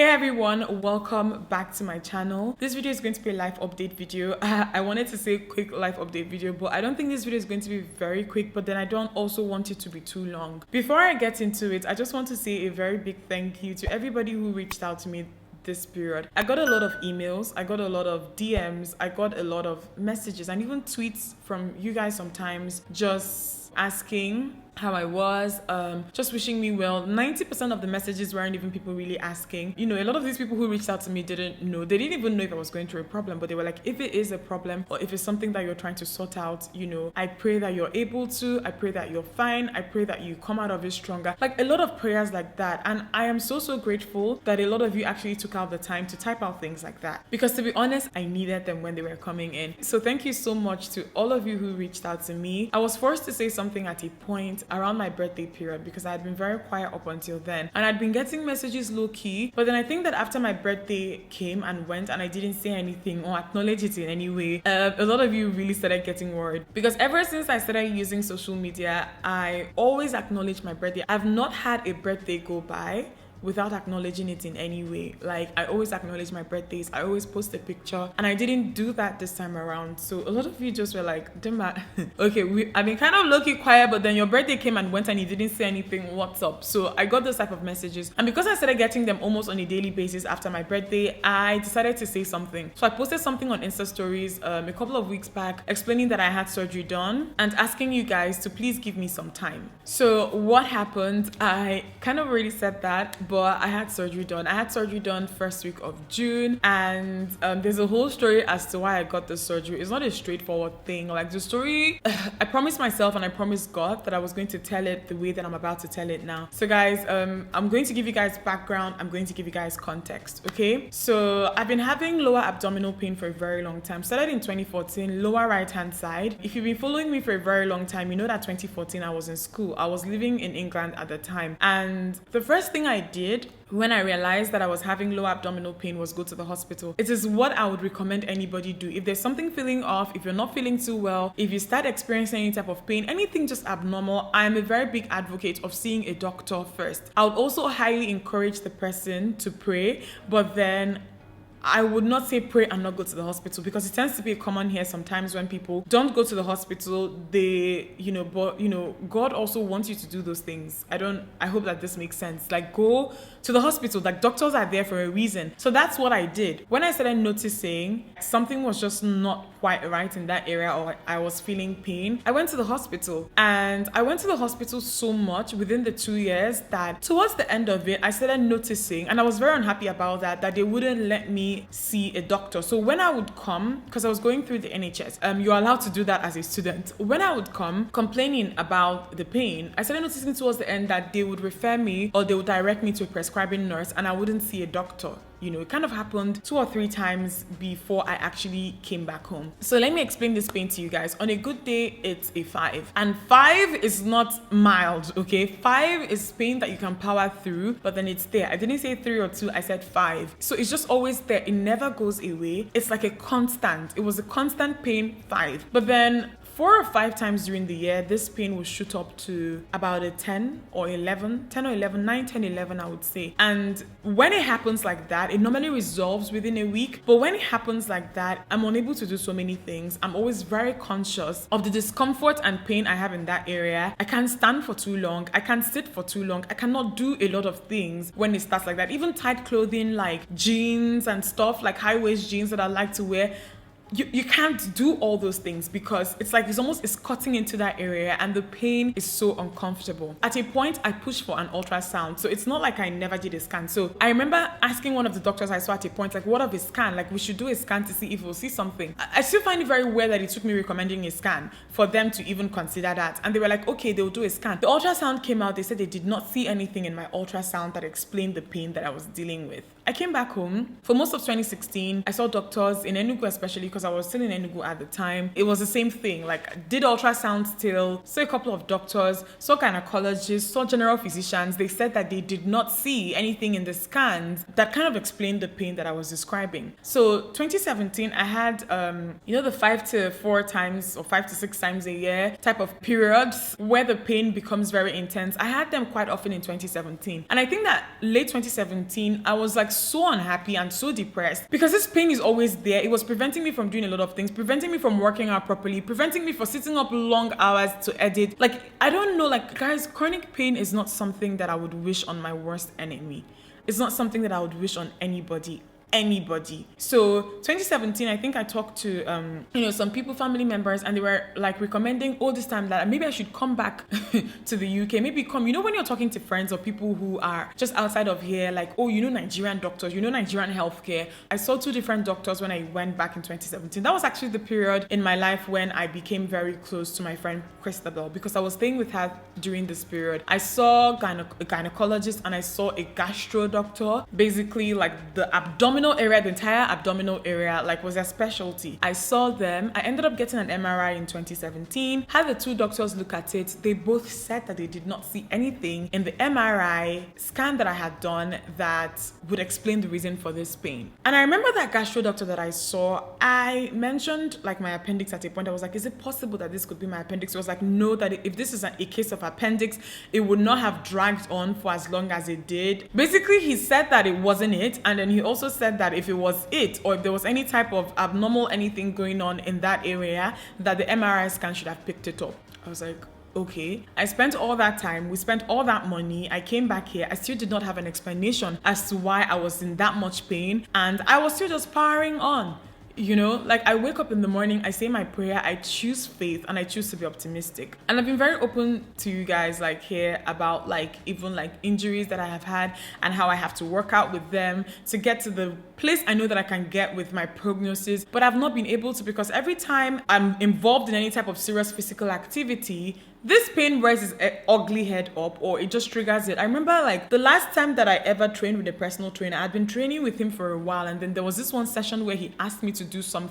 Hey everyone, welcome back to my channel. This video is going to be a life update video. I wanted to say quick life update video, but I don't think this video is going to be very quick, but then I don't also want it to be too long. Before I get into it, I just want to say a very big thank you to everybody who reached out to me this period. I got a lot of emails, I got a lot of DMs, I got a lot of messages and even tweets from you guys sometimes just asking how I was, just wishing me well. 90% of the messages weren't even people really asking. You know, a lot of these people who reached out to me didn't know. They didn't even know if I was going through a problem, but they were like, if it is a problem or if it's something that you're trying to sort out, you know, I pray that you're able to. I pray that you're fine. I pray that you come out of it stronger. Like a lot of prayers like that. And I am so grateful that a lot of you actually took out the time to type out things like that. Because to be honest, I needed them when they were coming in. So thank you so much to all of you who reached out to me. I was forced to say something at a point around my birthday period because I had been very quiet up until then, and I'd been getting messages low-key, but then I think that after my birthday came and went and I didn't say anything or acknowledge it in any way, a lot of you really started getting worried, because ever since I started using social media, I always acknowledge my birthday. I've not had a birthday go by without acknowledging it in any way. Like, I always acknowledge my birthdays, I always post a picture, and I didn't do that this time around. So a lot of you just were like, Dima, okay, I've been kind of low-key quiet, but then your birthday came and went and you didn't say anything, what's up? So I got those type of messages, and because I started getting them almost on a daily basis after my birthday, I decided to say something. So I posted something on Insta stories a couple of weeks back explaining that I had surgery done and asking you guys to please give me some time. So what happened, I kind of already said that, but I had surgery done. I had surgery done first week of June, and there's a whole story as to why I got the surgery. It's not a straightforward thing. Like, the story, I promised myself and I promised God that I was going to tell it the way that I'm about to tell it now. So guys, I'm going to give you guys background. I'm going to give you guys context, okay? So I've been having lower abdominal pain for a very long time. Started in 2014, lower right hand side. If you've been following me for a very long time, you know that 2014 I was in school. I was living in England at the time, and the first thing I did when I realized that I was having low abdominal pain was go to the hospital. It is what I would recommend anybody do. If there's something feeling off, if you're not feeling too well, if you start experiencing any type of pain, anything just abnormal, I'm a very big advocate of seeing a doctor first. I would also highly encourage the person to pray, but then I would not say pray and not go to the hospital, because it tends to be common here sometimes when people don't go to the hospital, but God also wants you to do those things. I hope that this makes sense. Like, go to the hospital, like doctors are there for a reason. So that's what I did. When I started noticing something was just not quite right in that area, or I was feeling pain, I went to the hospital, and I went to the hospital so much within the 2 years that towards the end of it, I started noticing, and I was very unhappy about that they wouldn't let me see a doctor. So when I would come, because I was going through the NHS, you're allowed to do that as a student. When I would come complaining about the pain, I started noticing towards the end that they would refer me or they would direct me to a prescribing nurse, and I wouldn't see a doctor. You know, it kind of happened 2 or 3 times before I actually came back home. So let me explain this pain to you guys. On a good day, it's a 5. And 5 is not mild, okay? 5 is pain that you can power through, but then it's there. I didn't say 3 or 2, I said 5. So it's just always there. It never goes away. It's like a constant. It was a constant pain, 5. But then 4 or 5 times during the year, this pain will shoot up to about a 10 or 11, 9, 10, 11, I would say. And when it happens like that, it normally resolves within a week. But when it happens like that, I'm unable to do so many things. I'm always very conscious of the discomfort and pain I have in that area. I can't stand for too long. I can't sit for too long. I cannot do a lot of things when it starts like that. Even tight clothing like jeans and stuff, like high-waist jeans that I like to wear, you can't do all those things because it's like it's cutting into that area, and the pain is so uncomfortable. At a point, I pushed for an ultrasound, so it's not like I never did a scan. So I remember asking one of the doctors I saw at a point, like, what of a scan? Like, we should do a scan to see if we'll see something. I still find it very weird that it took me recommending a scan for them to even consider that. And they were like, okay, they'll do a scan. The ultrasound came out. They said they did not see anything in my ultrasound that explained the pain that I was dealing with. I came back home. For most of 2016, I saw doctors in Enugu especially, because I was still in Enugu at the time. It was the same thing. Like, did ultrasound still, saw a couple of doctors, saw gynecologists, saw general physicians. They said that they did not see anything in the scans that kind of explained the pain that I was describing. So 2017, I had, the 5 to 4 times or 5 to 6 times a year type of periods where the pain becomes very intense. I had them quite often in 2017. And I think that late 2017, I was like so unhappy and so depressed because this pain is always there. It was preventing me from doing a lot of things, preventing me from working out properly, preventing me from sitting up long hours to edit. Like, I don't know, like, guys, chronic pain is not something that I would wish on my worst enemy. It's not something that I would wish on anybody. So 2017, I think I talked to some people, family members, and they were like recommending all this time that maybe I should come back to the UK, maybe come, when you're talking to friends or people who are just outside of here, like, oh, Nigerian doctors, Nigerian healthcare. I saw 2 different doctors when I went back in 2017. That was actually the period in my life when I became very close to my friend Christabel, because I was staying with her during this period. I saw a gynecologist and I saw a gastro doctor, basically like the entire abdominal area, like, was their specialty. I saw them. I ended up getting an MRI in 2017. Had the 2 doctors look at it. They both said that they did not see anything in the MRI scan that I had done that would explain the reason for this pain. And I remember that gastro doctor that I saw, I mentioned like my appendix at a point. I was like, is it possible that this could be my appendix? He was like, no, that if this is a case of appendix, it would not have dragged on for as long as it did. Basically, he said that it wasn't it. And then he also said that if it was it, or if there was any type of abnormal anything going on in that area, that the MRI scan should have picked it up. I was like, okay. I spent all that time, we spent all that money, I came back here, I still did not have an explanation as to why I was in that much pain, and I was still just powering on. Like, I wake up in the morning, I say my prayer, I choose faith, and I choose to be optimistic. And I've been very open to you guys, like, here about, like, even like injuries that I have had and how I have to work out with them to get to the place I know that I can get with my prognosis, but I've not been able to, because every time I'm involved in any type of serious physical activity, this pain raises an ugly head up, or it just triggers it. I remember, like, the last time that I ever trained with a personal trainer, I'd been training with him for a while, and then there was this one session where he asked me to do some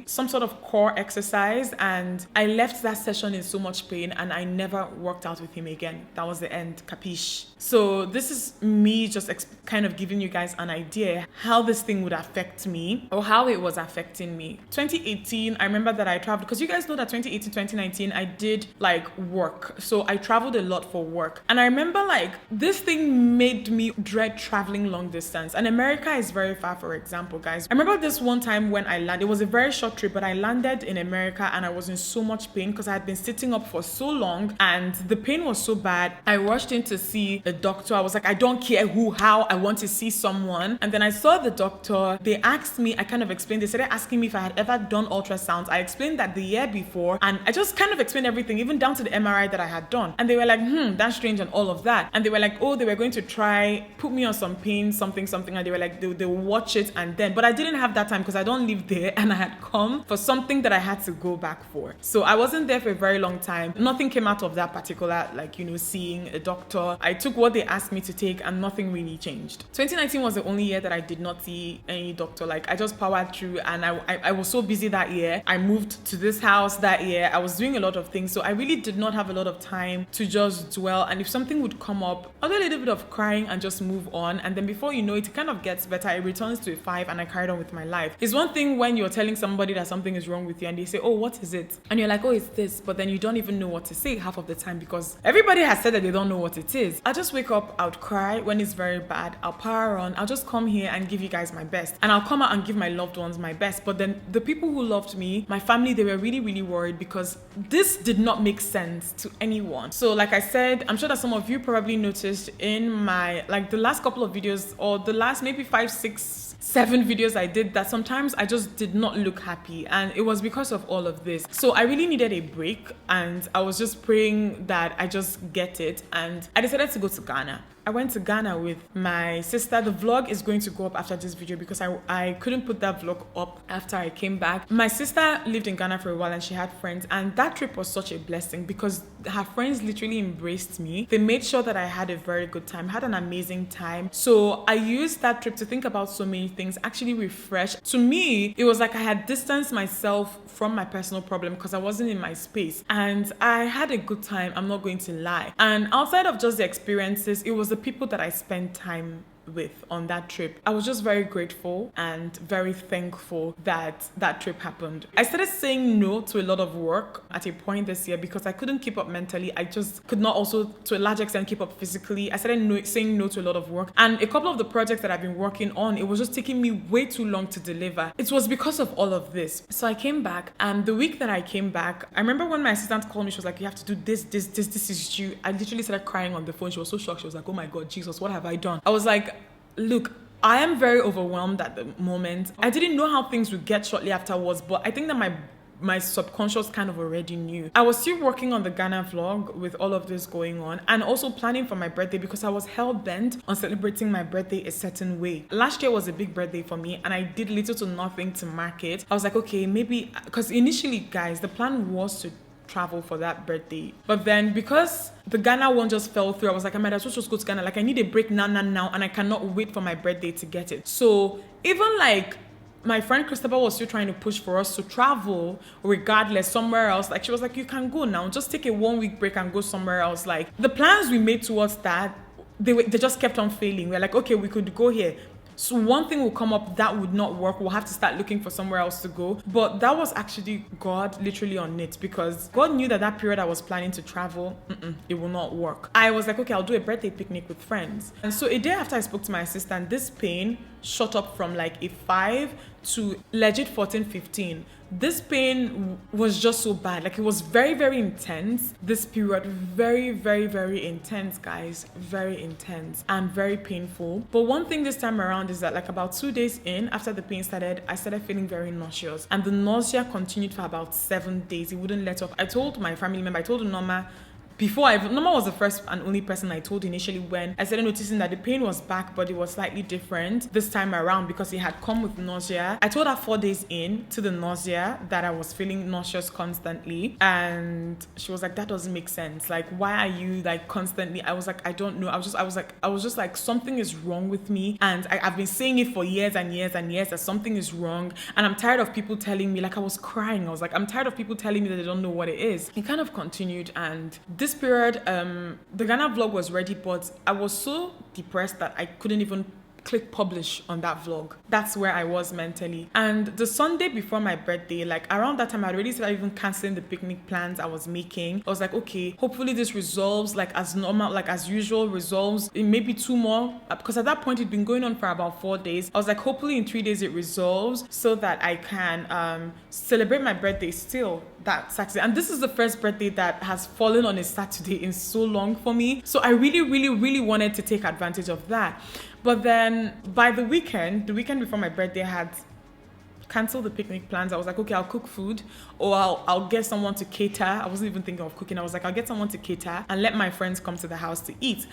sort of core exercise, and I left that session in so much pain, and I never worked out with him again. That was the end. Capiche? So this is me just kind of giving you guys an idea how this thing would affect me, or how it was affecting me. 2018, I remember that I traveled, because you guys know that 2018, 2019, I did like work. So I traveled a lot for work. And I remember, like, this thing made me dread traveling long distance. And America is very far, for example, guys. I remember this one time when I landed. It was a very short trip, but I landed in America and I was in so much pain because I had been sitting up for so long and the pain was so bad. I rushed in to see a doctor. I was like, I don't care how, I want to see someone. And then I saw the doctor. They asked me, I kind of explained, they started asking me if I had ever done ultrasounds. I explained that the year before, and I just kind of explained everything, even down to the MRI that I had done. And they were like, that's strange and all of that. And they were like, oh, they were going to try put me on some pain, something, and they were like, they'll watch it. And then, but I didn't have that time because I don't live there, and I had come for something that I had to go back for. So I wasn't there for a very long time. Nothing came out of that particular, like, seeing a doctor. I took what they asked me to take and nothing really changed. 2019 was the only year that I did not see any doctor. Like, I just powered through, and I was so busy that year. I moved to this house that year. I was doing a lot of things. So I really did not have a lot of time to just dwell. And if something would come up, I'll do a little bit of crying and just move on. And then before you know it, it kind of gets better. It returns to a 5 and I carried on with my life. It's one thing when you're telling somebody that something is wrong with you and they say, oh, what is it? And you're like, oh, it's this. But then you don't even know what to say half of the time because everybody has said that they don't know what it is. I'll just wake up, I'll cry when it's very bad. I'll power on. I'll just come here and give you guys my best. And I'll come out and give my loved ones my best. But then the people who loved me, my family, they were really, really worried because this did not make sense to anyone. So like I said, I'm sure that some of you probably noticed in my, like, the last couple of videos, or the last maybe 5, 6, 7 videos I did, that sometimes I just did not look happy, and it was because of all of this. So I really needed a break, and I was just praying that I just get it, and I decided to go to Ghana. I went to Ghana with my sister. The vlog is going to go up after this video because I couldn't put that vlog up after I came back. My sister lived in Ghana for a while and she had friends, and that trip was such a blessing because her friends literally embraced me. They made sure that I had a very good time, had an amazing time. So I used that trip to think about so many things, actually refresh. To me, it was like I had distanced myself from my personal problem because I wasn't in my space, and I had a good time, I'm not going to lie. And outside of just the experiences, it was the people that I spent time with on that trip. I was just very grateful and very thankful that that trip happened. I started saying no to a lot of work at a point this year because I couldn't keep up mentally. I just could not also to a large extent keep up physically. I started saying no to a lot of work, and a couple of the projects that I've been working on, it was just taking me way too long to deliver. It was because of all of this. So I came back, and the week that I came back, I remember when my assistant called me, she was like, you have to do this is due. I literally started crying on the phone. She was so shocked. She was like, oh my God, Jesus, what have I done? I was like, look, I am very overwhelmed at the moment. I didn't know how things would get shortly afterwards, but I think that my subconscious kind of already knew. I was still working on the Ghana vlog with all of this going on, and also planning for my birthday because I was hell-bent on celebrating my birthday a certain way. Last year was a big birthday for me, and I did little to nothing to mark it. I was like, okay, maybe, because initially, guys, the plan was to travel for that birthday, but then because the Ghana one just fell through, I was like, I might as well just go to Ghana. Like, I need a break now, and I cannot wait for my birthday to get it. So even like my friend Christopher was still trying to push for us to travel regardless somewhere else. Like, she was like, you can go now, just take a 1 week break and go somewhere else. Like, the plans we made towards that, they just kept on failing. We're like, okay, we could go here. So one thing will come up that would not work. We'll have to start looking for somewhere else to go. But that was actually God literally on it, because God knew that period I was planning to travel, it will not work. I was like, okay, I'll do a birthday picnic with friends. And so a day after I spoke to my assistant, this pain shot up from like a 5 to legit 14, 15. This pain was just so bad. Like, it was very, very intense. This period, very, very, very intense, guys. Very intense and very painful. But one thing this time around is that, like, about 2 days in, after the pain started, I started feeling very nauseous. And the nausea continued for about 7 days. It wouldn't let off. I told my family member, I told Norma, Norma was the first and only person I told initially when I started noticing that the pain was back, but it was slightly different this time around because it had come with nausea. I told her 4 days in to the nausea that I was feeling nauseous constantly, and she was like, that doesn't make sense. Like, why are you like constantly? I was like, I don't know. I was just like, something is wrong with me, and I've been saying it for years and years and years that something is wrong, and I'm tired of people telling me. Like, I was crying. I was like, I'm tired of people telling me that they don't know what it is. It kind of continued, and this period, the Ghana vlog was ready, but I was so depressed that I couldn't even click publish on that vlog. That's where I was mentally. And the Sunday before my birthday, like around that time, I already started even canceling the picnic plans I was making. I was like, okay, hopefully this resolves, like as normal, like as usual, resolves in maybe 2 more, because at that point it'd been going on for about 4 days. I was like, hopefully in 3 days it resolves so that I can celebrate my birthday still that Saturday. And this is the first birthday that has fallen on a Saturday in so long for me. So I really, really, really wanted to take advantage of that. But then by the weekend before my birthday, I had cancelled the picnic plans. I was like, okay, I'll cook food, or I'll get someone to cater. I wasn't even thinking of cooking. I was like, I'll get someone to cater and let my friends come to the house to eat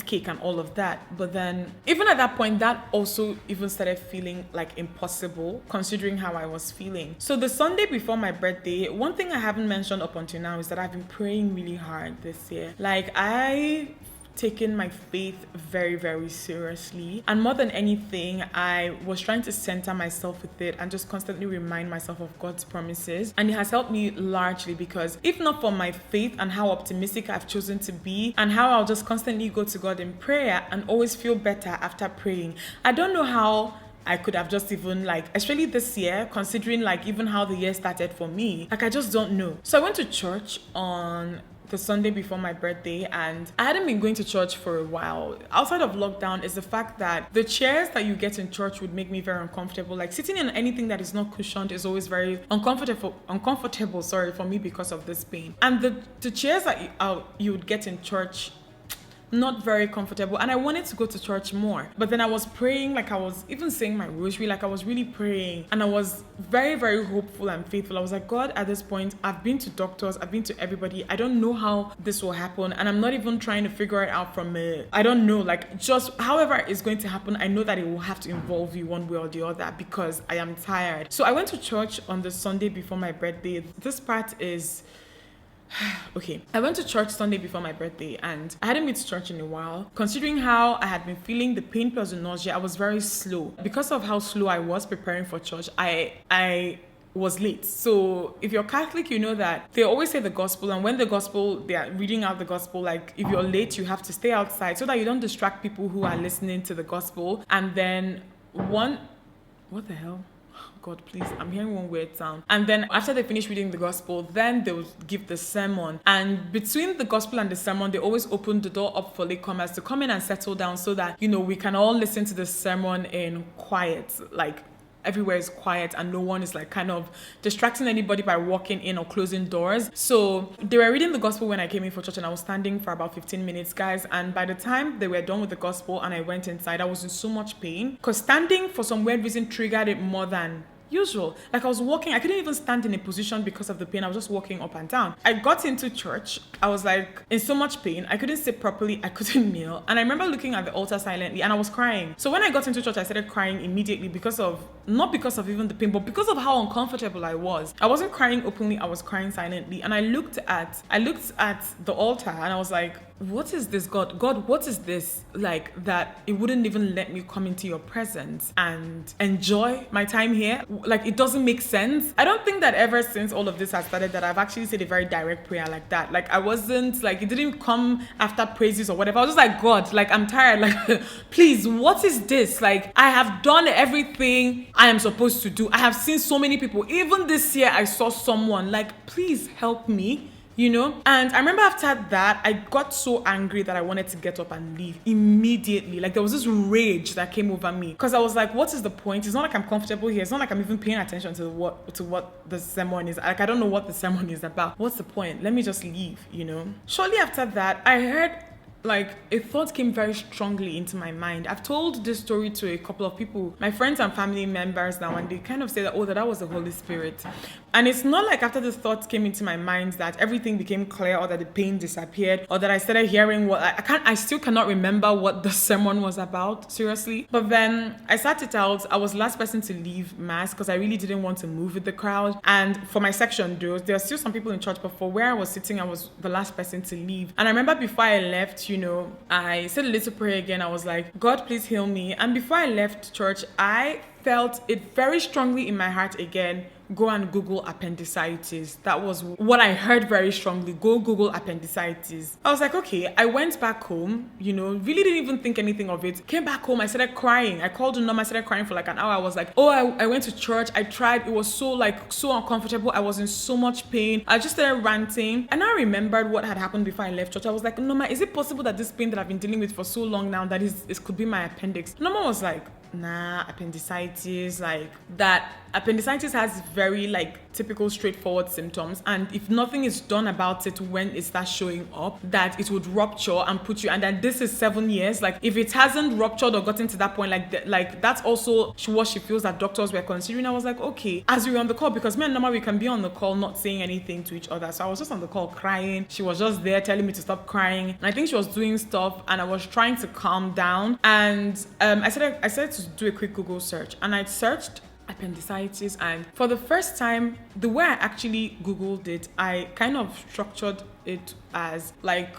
cake and all of that. But then even at that point, that also even started feeling like impossible considering how I was feeling. So the Sunday before my birthday, one thing I haven't mentioned up until now is that I've been praying really hard this year. Like, I taken my faith very, very seriously, and more than anything, I was trying to center myself with it and just constantly remind myself of God's promises. And it has helped me largely, because if not for my faith and how optimistic I've chosen to be, and how I'll just constantly go to God in prayer and always feel better after praying, I don't know how I could have just even, like, especially this year, considering like even how the year started for me, like, I just don't know. So I went to church on the Sunday before my birthday, and I hadn't been going to church for a while. Outside of lockdown is the fact that the chairs that you get in church would make me very uncomfortable. Like, sitting in anything that is not cushioned is always very uncomfortable for me because of this pain. And the chairs that you would get in church, not very comfortable, and I wanted to go to church more. But then I was praying, like I was even saying my rosary, like I was really praying, and I was very, very hopeful and faithful. I was like, God, at this point, I've been to doctors, I've been to everybody. I don't know how this will happen, and I'm not even trying to figure it out from I don't know, like just however it's going to happen, I know that it will have to involve you one way or the other because I am tired. So I went to church on the Sunday before my birthday. This part is okay. I went to church Sunday before my birthday, and I hadn't been to church in a while. Considering how I had been feeling the pain plus the nausea, I was very slow. Because of how slow I was preparing for church, I was late. So if you're Catholic, you know that they always say the gospel, and when they are reading out the gospel, like if you're late, you have to stay outside so that you don't distract people who are listening to the gospel. And then what the hell? God, please, I'm hearing one weird sound. And then after they finish reading the gospel, then they will give the sermon. And between the gospel and the sermon, they always open the door up for latecomers to come in and settle down so that, we can all listen to the sermon in quiet, like everywhere is quiet and no one is like kind of distracting anybody by walking in or closing doors. So they were reading the gospel when I came in for church, and I was standing for about 15 minutes, guys. And by the time they were done with the gospel and I went inside, I was in so much pain because standing for some weird reason triggered it more than usual. Like I was walking, I couldn't even stand in a position because of the pain. I was just walking up and down. I got into church, I was like in so much pain, I couldn't sit properly, I couldn't kneel, and I remember looking at the altar silently and I was crying. So when I got into church, I started crying immediately not because of even the pain, but because of how uncomfortable I was. I wasn't crying openly, I was crying silently, and I looked at the altar and I was like, what is this, God? God, what is this? Like that it wouldn't even let me come into your presence and enjoy my time here. Like it doesn't make sense. I don't think that ever since all of this has started that I've actually said a very direct prayer like that. Like I wasn't like, it didn't come after praises or whatever. I was just like, God, like I'm tired. Like, please, what is this? Like I have done everything I am supposed to do. I have seen so many people. Even this year I saw someone. Like, please help me. And I remember after that, I got so angry that I wanted to get up and leave immediately. Like there was this rage that came over me because I was like, what is the point? It's not like I'm comfortable here. It's not like I'm even paying attention to what the sermon is. Like I don't know what the sermon is about. What's the point? Let me just leave, Shortly after that, I heard like a thought came very strongly into my mind. I've told this story to a couple of people, my friends and family members now, and they kind of say that, that was the Holy Spirit. And it's not like after this thought came into my mind that everything became clear or that the pain disappeared or that I started hearing what I still cannot remember what the sermon was about, seriously. But then I sat it out. I was the last person to leave mass because I really didn't want to move with the crowd. And for my section, there were still some people in church, but for where I was sitting, I was the last person to leave. And I remember before I left, I said a little prayer again. I was like, God, please heal me. And before I left church, I felt it very strongly in my heart again. Go and Google appendicitis. That was what I heard very strongly. Go Google appendicitis. I was like, okay. I went back home, really didn't even think anything of it. Came back home, I started crying. I called Unoma, I started crying for like an hour. I was like, I went to church. I tried. It was so uncomfortable. I was in so much pain. I just started ranting. And I remembered what had happened before I left church. I was like, Unoma, is it possible that this pain that I've been dealing with for so long now, that it could be my appendix? Unoma was like, nah, appendicitis, like that. Appendicitis has very like typical straightforward symptoms, and if nothing is done about it when it starts showing up, that it would rupture and put you, and then this is 7 years. Like if it hasn't ruptured or gotten to that point, like that's also what she feels that doctors were considering. I was like, okay, as we were on the call, because me and Norma, we can be on the call not saying anything to each other, so I was just on the call crying. She was just there telling me to stop crying, and I think she was doing stuff, and I was trying to calm down. And I started to do a quick Google search, and I searched appendicitis, and for the first time, the way I actually Googled it, I kind of structured it as like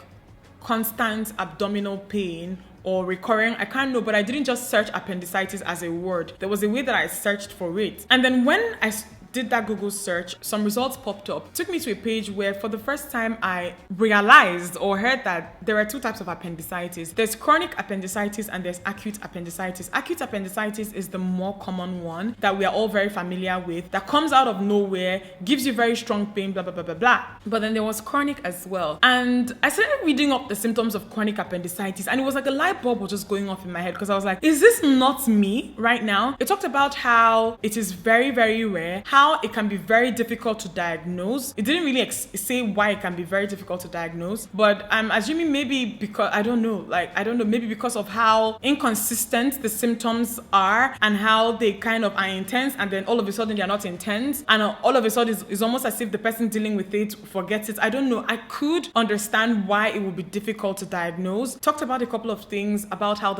constant abdominal pain or recurring, I can't know, but I didn't just search appendicitis as a word. There was a way that I searched for it, and then when I did that Google search, some results popped up. It took me to a page where for the first time I realized or heard that there are two types of appendicitis. There's chronic appendicitis and there's acute appendicitis. Acute appendicitis is the more common one that we are all very familiar with, that comes out of nowhere, gives you very strong pain, blah, blah, blah, blah, blah. But then there was chronic as well. And I started reading up the symptoms of chronic appendicitis, and it was like a light bulb was just going off in my head, because I was like, is this not me right now? It talked about how it is very, very rare, how how it can be very difficult to diagnose. It didn't really say why it can be very difficult to diagnose, but I'm assuming maybe because, I don't know, maybe because of how inconsistent the symptoms are and how they kind of are intense and then all of a sudden they're not intense, and all of a sudden it's almost as if the person dealing with it forgets it. I don't know. I could understand why it would be difficult to diagnose. Talked about a couple of things about how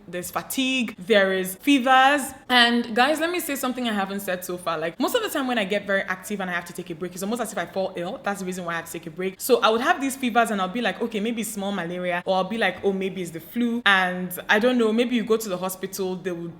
there's fatigue, there is fevers, and guys, let me say something I haven't said so far. Like, most of the time when I get very active and I have to take a break, it's almost as if I fall ill. That's the reason why I have to take a break. So I would have these fevers and I'll be like, okay, maybe it's small malaria, or I'll be like, oh, maybe it's the flu, and I don't know, maybe you go to the hospital, they would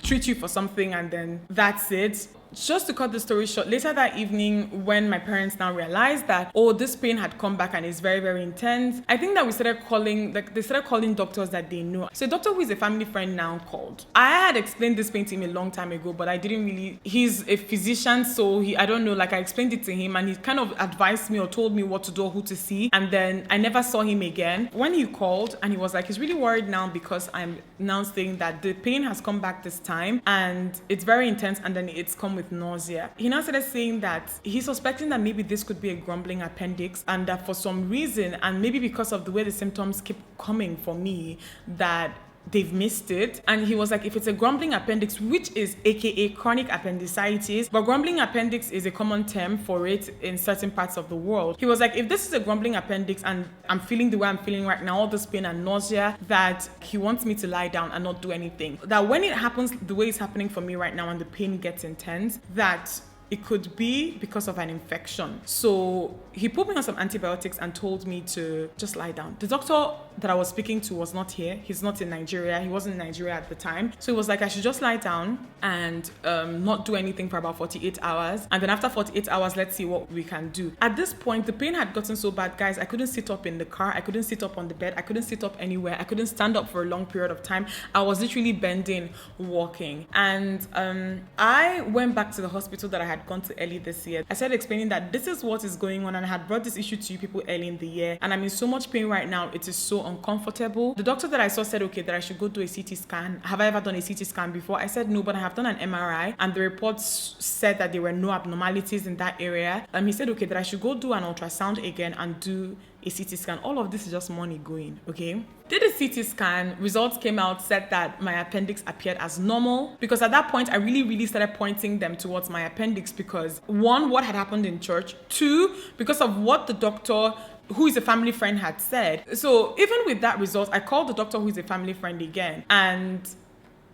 treat you for something, and then that's it. Just to cut the story short, later that evening, when my parents now realized that, oh, this pain had come back and is very, very intense, I think that they started calling doctors that they know. So a doctor who is a family friend now called. I had explained this pain to him a long time ago, but I didn't really, he's a physician, so I don't know, like I explained it to him and he kind of advised me or told me what to do or who to see, and then I never saw him again. When he called and he was like, he's really worried now because I'm now saying that the pain has come back this time and it's very intense, and then it's come with nausea. He now started saying that he's suspecting that maybe this could be a grumbling appendix, and that for some reason, and maybe because of the way the symptoms keep coming for me, that they've missed it. And he was like, if it's a grumbling appendix, which is aka chronic appendicitis, but grumbling appendix is a common term for it in certain parts of the world. He was like, if this is a grumbling appendix and I'm feeling the way I'm feeling right now, all this pain and nausea, that he wants me to lie down and not do anything. That when it happens the way it's happening for me right now and the pain gets intense, that it could be because of an infection. So he put me on some antibiotics and told me to just lie down. The doctor that I was speaking to was not here. He's not in Nigeria. He wasn't in Nigeria at the time. So he was like, I should just lie down and not do anything for about 48 hours. And then after 48 hours, let's see what we can do. At this point, the pain had gotten so bad, guys, I couldn't sit up in the car. I couldn't sit up on the bed. I couldn't sit up anywhere. I couldn't stand up for a long period of time. I was literally bending, walking. And I went back to the hospital that I had gone to early this year. I started explaining that this is what is going on, and I had brought this issue to you people early in the year, and I'm in so much pain right now. It is so uncomfortable. The doctor that I saw said, okay, that I should go do a CT scan. Have I ever done a CT scan before? I said no, but I have done an MRI, and the reports said that there were no abnormalities in that area. He said, okay, that I should go do an ultrasound again and do a CT scan. All of this is just money going, okay? Did a CT scan, results came out, said that my appendix appeared as normal, because at that point I really started pointing them towards my appendix, because one, what had happened in church, two, because of what the doctor who is a family friend had said. So even with that result, I called the doctor who is a family friend again, and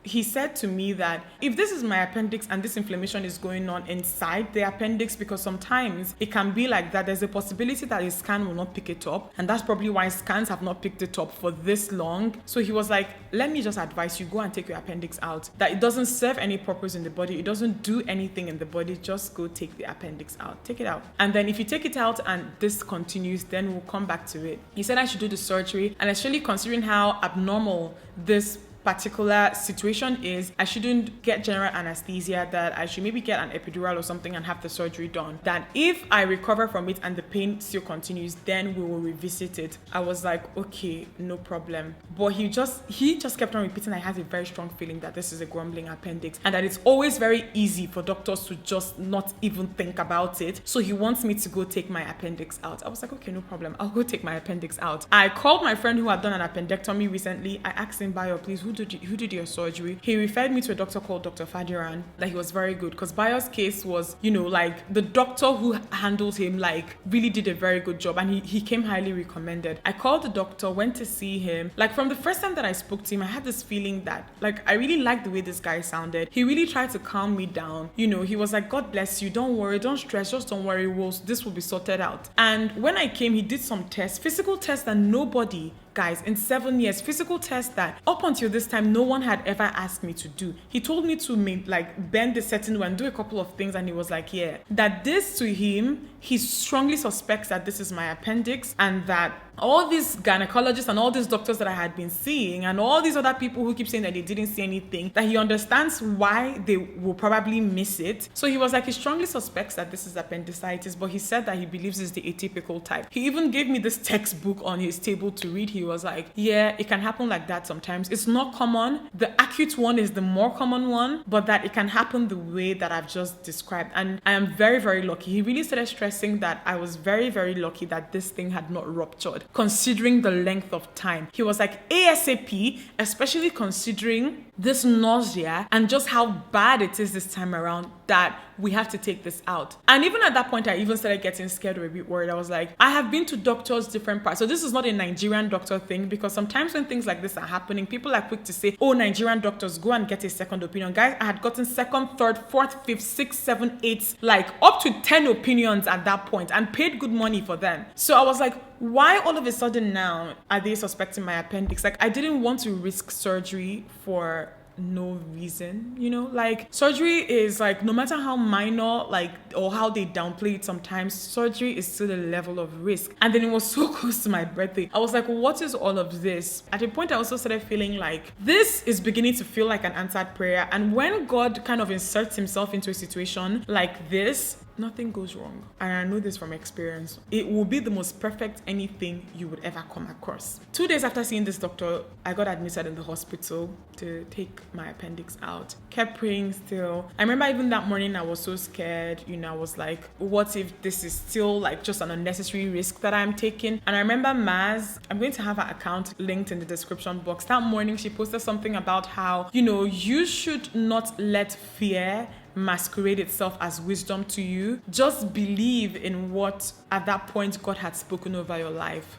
he said to me that if this is my appendix and this inflammation is going on inside the appendix, because sometimes it can be like that, there's a possibility that a scan will not pick it up, and that's probably why scans have not picked it up for this long. So he was like, let me just advise you, go and take your appendix out, that it doesn't serve any purpose in the body, it doesn't do anything in the body, just go take the appendix out, take it out, and then if you take it out and this continues, then we'll come back to it. He said I should do the surgery, and actually, considering how abnormal this particular situation is, I shouldn't get general anesthesia, that I should maybe get an epidural or something and have the surgery done, that if I recover from it and the pain still continues, then we will revisit it. I was like, okay, no problem. But he just kept on repeating, I had a very strong feeling that this is a grumbling appendix, and that it's always very easy for doctors to just not even think about it. So he wants me to go take my appendix out. I was like, okay, no problem, I'll go take my appendix out. I called my friend who had done an appendectomy recently. I asked him, Bayo, please, who did your surgery? He referred me to a doctor called Dr. Fadiran. That he was very good, because Bayo's case was, like the doctor who handled him like really did a very good job, and he came highly recommended. I called the doctor, went to see him. Like, from the first time that I spoke to him, I had this feeling that like I really liked the way this guy sounded. He really tried to calm me down. He was like, God bless you, don't worry, don't stress, just don't worry, this will be sorted out. And when I came, he did some tests, physical tests that nobody, guys, in 7 years, physical tests that up until this time no one had ever asked me to do. He told me to bend a certain way and do a couple of things, and he was like, yeah, that this to him, he strongly suspects that this is my appendix, and that all these gynecologists and all these doctors that I had been seeing and all these other people who keep saying that they didn't see anything, that he understands why they will probably miss it. So he was like, he strongly suspects that this is appendicitis, but he said that he believes it's the atypical type. He even gave me this textbook on his table to read. He was like, yeah, it can happen like that sometimes. It's not common. The acute one is the more common one, but that it can happen the way that I've just described. And I am very, very lucky. He really started stressing that I was very, very lucky that this thing had not ruptured, considering the length of time. He was like, ASAP, especially considering this nausea and just how bad it is this time around, that we have to take this out. And even at that point, I even started getting scared or a bit worried. I was like, I have been to doctors different parts. So this is not a Nigerian doctor thing, because sometimes when things like this are happening, people are quick to say, oh, Nigerian doctors, go and get a second opinion. Guys, I had gotten second, third, fourth, fifth, sixth, seventh, eighth, like up to 10 opinions at that point, and paid good money for them. So I was like, why all of a sudden now are they suspecting my appendix? Like, I didn't want to risk surgery for no reason, you know? Like, surgery is like, no matter how minor, like, or how they downplay it sometimes, surgery is still a level of risk. And then it was so close to my birthday. I was like, what is all of this? At a point, I also started feeling like this is beginning to feel like an answered prayer. And when God kind of inserts himself into a situation like this, nothing goes wrong. And I know this from experience. It will be the most perfect anything you would ever come across. 2 days after seeing this doctor, I got admitted in the hospital to take my appendix out. Kept praying still. I remember even that morning I was so scared. You know, I was like, what if this is still like just an unnecessary risk that I'm taking? And I remember Maz, I'm going to have her account linked in the description box. That morning she posted something about how, you know, you should not let fear masquerade itself as wisdom to you. Just believe in what at that point God had spoken over your life.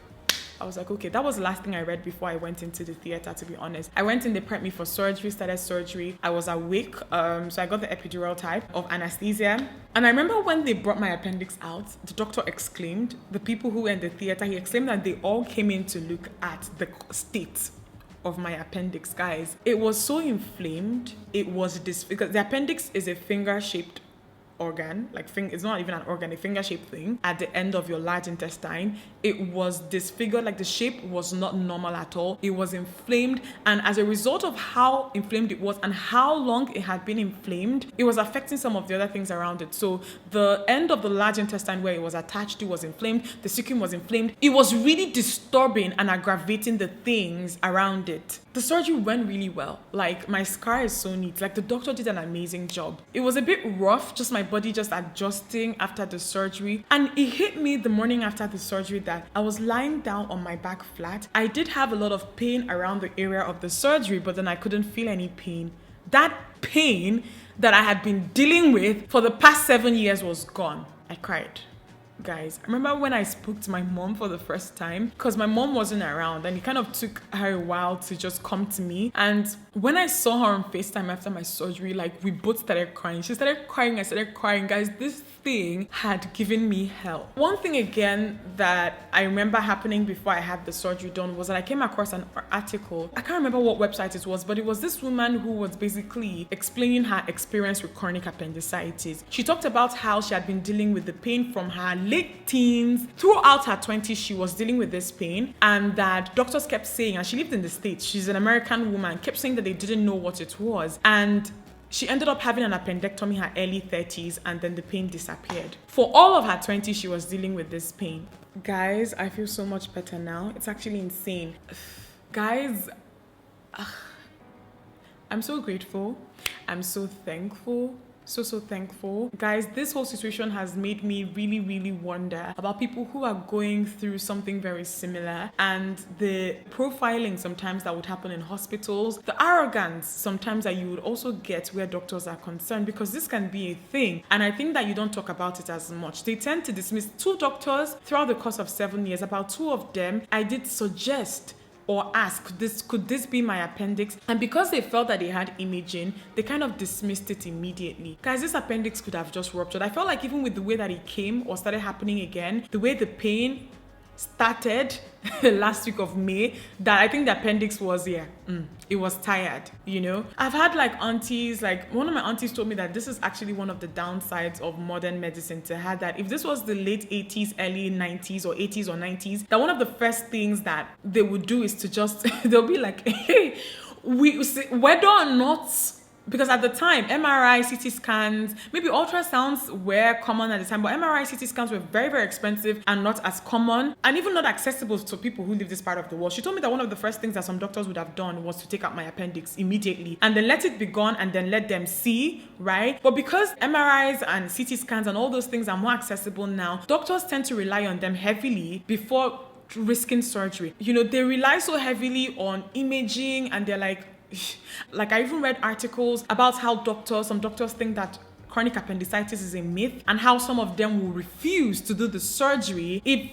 I was like, okay, that was the last thing I read before I went into the theater, to be honest. I went in, they prepped me for surgery, started surgery. I was awake, so I got the epidural type of anesthesia. And I remember when they brought my appendix out, the doctor exclaimed, the people who were in the theater, he exclaimed that they all came in to look at the state of my appendix. Guys, it was so inflamed. It was because the appendix is a finger-shaped organ, like it's not even an organ, a finger-shaped thing at the end of your large intestine. It was disfigured, like the shape was not normal at all. It was inflamed, and as a result of how inflamed it was and how long it had been inflamed, it was affecting some of the other things around it. So the end of the large intestine where it was attached to was inflamed, the cecum was inflamed. It was really disturbing and aggravating the things around it. The surgery went really well. Like, my scar is so neat. Like, the doctor did an amazing job. It was a bit rough, just my body just adjusting after the surgery. And it hit me the morning after the surgery that I was lying down on my back flat. I did have a lot of pain around the area of the surgery, but then I couldn't feel any pain. That pain that I had been dealing with for the past 7 years was gone. I cried. Guys, I remember when I spoke to my mom for the first time, because my mom wasn't around and it kind of took her a while to just come to me. And when I saw her on FaceTime after my surgery, like, we both started crying. She started crying, I started crying. Guys, this thing had given me hell. One thing again that I remember happening before I had the surgery done was that I came across an article. I can't remember what website it was, but it was this woman who was basically explaining her experience with chronic appendicitis. She talked about how she had been dealing with the pain from her late teens. Throughout her 20s, she was dealing with this pain, and that doctors kept saying, and she lived in the States, she's an American woman, kept saying that they didn't know what it was. And she ended up having an appendectomy in her early 30s, and then the pain disappeared. For all of her 20s, she was dealing with this pain. Guys, I feel so much better now. It's actually insane. Guys, I'm so grateful. I'm so thankful. So thankful. Guys, this whole situation has made me really wonder about people who are going through something very similar, and the profiling sometimes that would happen in hospitals, the arrogance sometimes that you would also get where doctors are concerned, because this can be a thing. And I think that you don't talk about it as much. They tend to dismiss 2 doctors throughout the course of 7 years. About 2 of them, I did suggest or ask, could this be my appendix? And because they felt that they had imaging, they kind of dismissed it immediately. Guys, this appendix could have just ruptured. I felt like even with the way that it came or started happening again, the way the pain started last week of May that I think the appendix was it was tired, you know. I've had like aunties, like one of my aunties told me that this is actually one of the downsides of modern medicine, to have that if this was the late 80s, early 90s, or 80s or 90s, that one of the first things that they would do is to just they'll be like, hey, whether or not, because at the time, MRI, CT scans, maybe ultrasounds were common at the time, but MRI, CT scans were very, very expensive and not as common, and even not accessible to people who live this part of the world. She told me that one of the first things that some doctors would have done was to take out my appendix immediately and then let it be gone and then let them see, right? But because MRIs and CT scans and all those things are more accessible now, doctors tend to rely on them heavily before risking surgery. You know, they rely so heavily on imaging, and they're like I even read articles about how some doctors think that chronic appendicitis is a myth, and how some of them will refuse to do the surgery if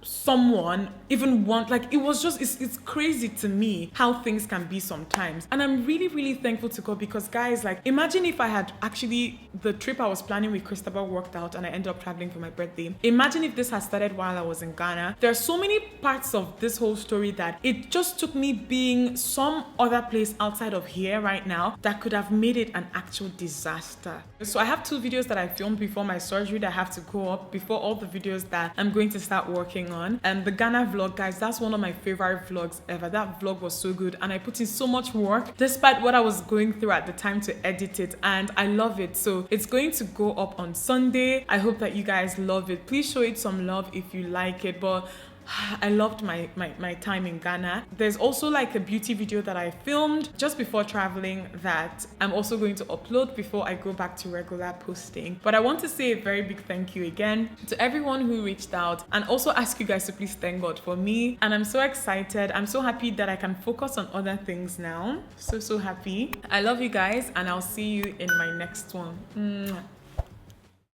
someone even it was just, it's crazy to me how things can be sometimes. And I'm really, really thankful to God, because guys, like, imagine if I had actually, the trip I was planning with Christabel worked out and I ended up traveling for my birthday. Imagine if this had started while I was in Ghana. There are so many parts of this whole story that it just took me being some other place outside of here right now that could have made it an actual disaster. So I have 2 videos that I filmed before my surgery that have to go up before all the videos that I'm going to start working on. And the Ghana vlog, guys, that's one of my favorite vlogs ever. That vlog was so good, and I put in so much work despite what I was going through at the time to edit it, and I love it. So it's going to go up on Sunday. I hope that you guys love it. Please show it some love if you like it. But I loved my time in Ghana. There's also like a beauty video that I filmed just before traveling that I'm also going to upload before I go back to regular posting. But I want to say a very big thank you again to everyone who reached out, and also ask you guys to please thank God for me. And I'm so excited. I'm so happy that I can focus on other things now. So happy. I love you guys, and I'll see you in my next one.